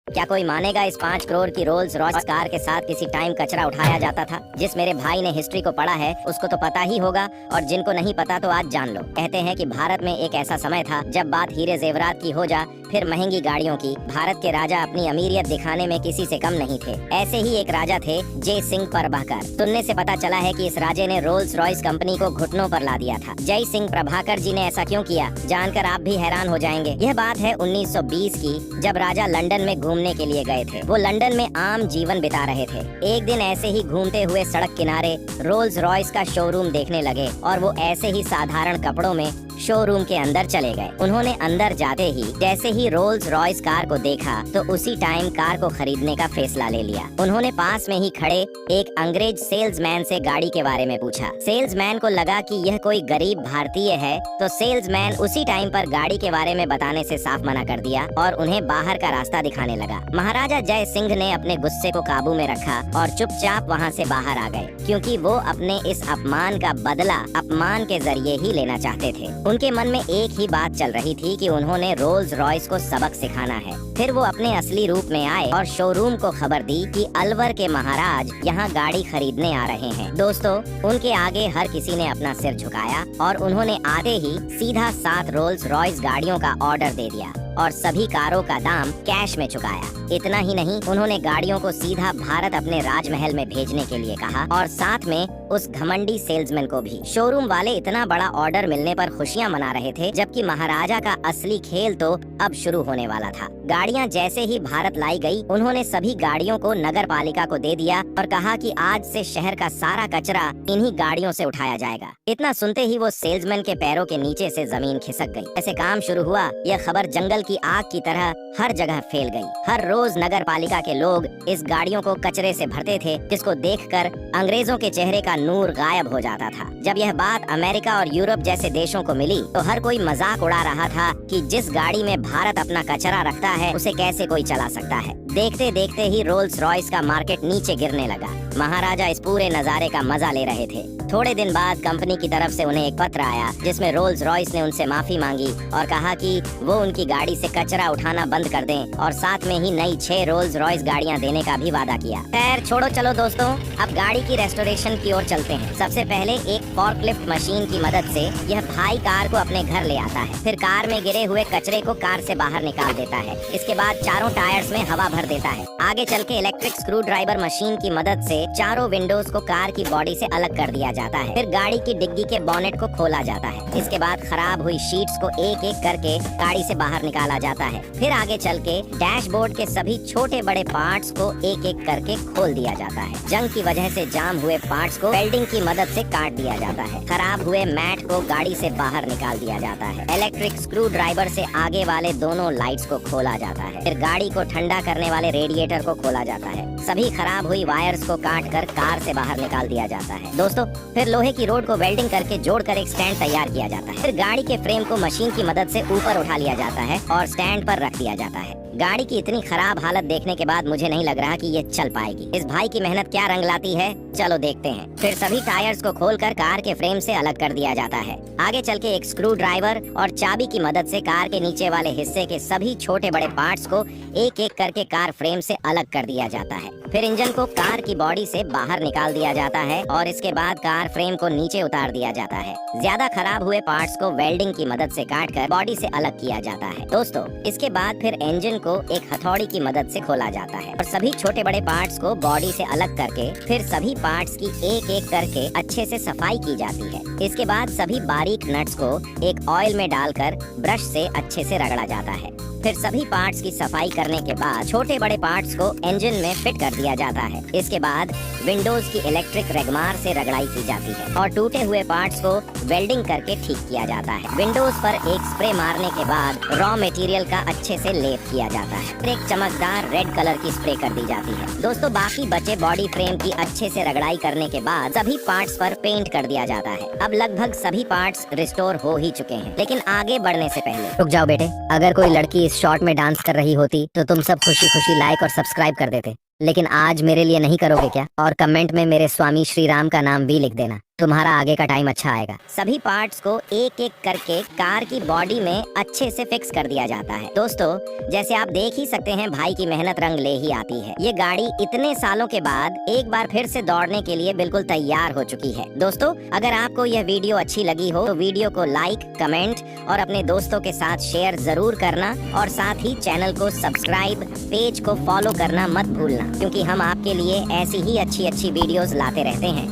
क्या कोई मानेगा इस 5 करोड़ की रोल्स रॉयस कार के साथ किसी टाइम कचरा उठाया जाता था? जिस मेरे भाई ने हिस्ट्री को पढ़ा है उसको तो पता ही होगा, और जिनको नहीं पता तो आज जान लो। कहते हैं कि भारत में एक ऐसा समय था जब बात हीरे जेवरात की हो जा, फिर महंगी गाड़ियों की, भारत के राजा अपनी अमीरियत दिखाने में किसी से कम नहीं थे। ऐसे ही एक राजा थे जय सिंह प्रभाकर। सुनने से पता चला है कि इस राजे ने रोल्स रॉयस कंपनी को घुटनों पर ला दिया था। जय सिंह प्रभाकर जी ने ऐसा क्यों किया, जानकर आप भी हैरान हो जाएंगे। यह बात है 1920 की, जब राजा लंदन में घूमने के लिए गए थे। वो लंदन में आम जीवन बिता रहे थे। एक दिन ऐसे ही घूमते हुए सड़क किनारे रोल्स रॉयस का शोरूम देखने लगे, और वो ऐसे ही साधारण कपड़ों में शोरूम के अंदर चले गए। उन्होंने अंदर जाते ही जैसे ही रोल्स रॉयस कार को देखा तो उसी टाइम कार को खरीदने का फैसला ले लिया। उन्होंने पास में ही खड़े एक अंग्रेज सेल्समैन से गाड़ी के बारे में पूछा। सेल्समैन को लगा कि यह कोई गरीब भारतीय है, तो सेल्समैन उसी टाइम पर गाड़ी के बारे में बताने से साफ मना कर दिया और उन्हें बाहर का रास्ता दिखाने लगा। महाराजा जय सिंह ने अपने गुस्से को काबू में रखा और चुपचाप वहाँ से बाहर आ गए, क्योंकि वो अपने इस अपमान का बदला अपमान के जरिए ही लेना चाहते थे। उनके मन में एक ही बात चल रही थी कि उन्होंने रोल्स रॉयस को सबक सिखाना है। फिर वो अपने असली रूप में आए और शोरूम को खबर दी कि अलवर के महाराज यहाँ गाड़ी खरीदने आ रहे हैं। दोस्तों, उनके आगे हर किसी ने अपना सिर झुकाया और उन्होंने आते ही सीधा 7 रोल्स रॉयस गाड़ियों का ऑर्डर दे दिया और सभी कारों का दाम कैश में चुकाया। इतना ही नहीं, उन्होंने गाड़ियों को सीधा भारत अपने राजमहल में भेजने के लिए कहा, और साथ में उस घमंडी सेल्समैन को भी। शोरूम वाले इतना बड़ा ऑर्डर मिलने पर खुशियां मना रहे थे, जबकि महाराजा का असली खेल तो अब शुरू होने वाला था। गाड़ियां जैसे ही भारत लाई गई, उन्होंने सभी गाड़ियों को नगर पालिका को दे दिया और कहा कि आज से शहर का सारा कचरा इन्हीं गाड़ियों से उठाया जाएगा। इतना सुनते ही वो सेल्समैन के पैरों के नीचे से जमीन खिसक गई। ऐसे काम शुरू हुआ, यह खबर जंगल की आग की तरह हर जगह फैल गई। हर रोज नगर पालिका के लोग इस गाड़ियों को कचरे से भरते थे, जिसको देखकर अंग्रेजों के चेहरे का नूर गायब हो जाता था। जब यह बात अमेरिका और यूरोप जैसे देशों को मिली तो हर कोई मजाक उड़ा रहा था कि जिस गाड़ी में भारत अपना कचरा रखता है उसे कैसे कोई चला सकता है। देखते देखते ही रोल्स रॉयस का मार्केट नीचे गिरने लगा। महाराजा इस पूरे नजारे का मजा ले रहे थे। थोड़े दिन बाद कंपनी की तरफ से उन्हें एक पत्र आया, जिसमें रोल्स रॉयस ने उनसे माफी मांगी और कहा कि वो उनकी गाड़ी से कचरा उठाना बंद कर दें, और साथ में ही नई 6 रोल्स रॉयस गाड़ियां देने का भी वादा किया। खैर छोड़ो, चलो दोस्तों, अब गाड़ी की रेस्टोरेशन की ओर चलते हैं। सबसे पहले एक फॉर्कलिफ्ट मशीन की मदद से यह भाई कार को अपने घर ले आता है। फिर कार में गिरे हुए कचरे को कार से बाहर निकाल देता है। इसके बाद चारों टायर्स में हवा भर देता है। आगे चल के इलेक्ट्रिक स्क्रू ड्राइवर मशीन की मदद से चारों विंडोज को कार की बॉडी से अलग कर दिया जाता है। फिर गाड़ी की डिग्गी के बोनेट को खोला जाता है। इसके बाद खराब हुई शीट्स को एक एक करके गाड़ी से बाहर निकाला जाता है। फिर आगे चल के डैशबोर्ड के सभी छोटे बड़े पार्ट्स को एक एक करके खोल दिया जाता है। जंग की वजह से जाम हुए पार्ट्स को वेल्डिंग की मदद से काट दिया जाता है। खराब हुए मैट को गाड़ी से बाहर निकाल दिया जाता है। इलेक्ट्रिक स्क्रू ड्राइवर से आगे वाले दोनों लाइट्स को खोला जाता है। फिर गाड़ी को ठंडा करने वाले रेडिएटर को खोला जाता है। सभी खराब हुई वायर्स को काट कर कार से बाहर निकाल दिया जाता है। दोस्तों, फिर लोहे की रोड को वेल्डिंग करके जोड़कर एक स्टैंड तैयार किया जाता है। फिर गाड़ी के फ्रेम को मशीन की मदद से ऊपर उठा लिया जाता है और स्टैंड पर रख दिया जाता है। गाड़ी की इतनी खराब हालत देखने के बाद मुझे नहीं लग रहा कि ये चल पाएगी। इस भाई की मेहनत क्या रंग लाती है, चलो देखते हैं। फिर सभी टायर्स को खोलकर कार के फ्रेम से अलग कर दिया जाता है। आगे चल के एक स्क्रू ड्राइवर और चाबी की मदद से कार के नीचे वाले हिस्से के सभी छोटे बड़े पार्ट्स को एक एक करके कार फ्रेम से अलग कर दिया जाता है। फिर इंजन को कार की बॉडी से बाहर निकाल दिया जाता है और इसके बाद कार फ्रेम को नीचे उतार दिया जाता है। ज्यादा खराब हुए पार्ट्स को वेल्डिंग की मदद से काटकर बॉडी से अलग किया जाता है। दोस्तों, इसके बाद फिर इंजन को एक हथौड़ी की मदद से खोला जाता है और सभी छोटे बड़े पार्ट्स को बॉडी से अलग करके फिर सभी पार्ट्स की एक एक करके अच्छे से सफाई की जाती है। इसके बाद सभी बारीक नट्स को एक ऑयल में डालकर ब्रश से अच्छे से रगड़ा जाता है। फिर सभी पार्ट्स की सफाई करने के बाद छोटे बड़े पार्ट्स को इंजन में फिट कर दिया जाता है। इसके बाद विंडोज की इलेक्ट्रिक रेगमार से रगड़ाई की जाती है और टूटे हुए पार्ट्स को वेल्डिंग करके ठीक किया जाता है। विंडोज पर एक स्प्रे मारने के बाद रॉ मटेरियल का अच्छे से लेप किया जाता है। फिर एक चमकदार रेड कलर की स्प्रे कर दी जाती है। दोस्तों, बाकी बचे बॉडी फ्रेम की अच्छे से रगड़ाई करने के बाद सभी पार्ट्स पर पेंट कर दिया जाता है। अब लगभग सभी पार्ट्स रिस्टोर हो ही चुके हैं, लेकिन आगे बढ़ने से पहले रुक जाओ बेटे। अगर कोई लड़की इस शॉट में डांस कर रही होती तो तुम सब खुशी खुशी लाइक और सब्सक्राइब कर देते, लेकिन आज मेरे लिए नहीं करोगे क्या? और कमेंट में मेरे स्वामी श्री राम का नाम भी लिख देना। तुम्हारा आगे का टाइम अच्छा आएगा। सभी पार्ट्स को एक एक करके कार की बॉडी में अच्छे से फिक्स कर दिया जाता है। दोस्तों, जैसे आप देख ही सकते हैं, भाई की मेहनत रंग ले ही आती है। ये गाड़ी इतने सालों के बाद एक बार फिर से दौड़ने के लिए बिल्कुल तैयार हो चुकी है। दोस्तों, अगर आपको यह वीडियो अच्छी लगी हो तो वीडियो को लाइक, कमेंट और अपने दोस्तों के साथ शेयर जरूर करना, और साथ ही चैनल को सब्सक्राइब, पेज को फॉलो करना मत भूलना, क्योंकि हम आपके लिए ऐसी ही अच्छी अच्छी वीडियोस लाते रहते हैं।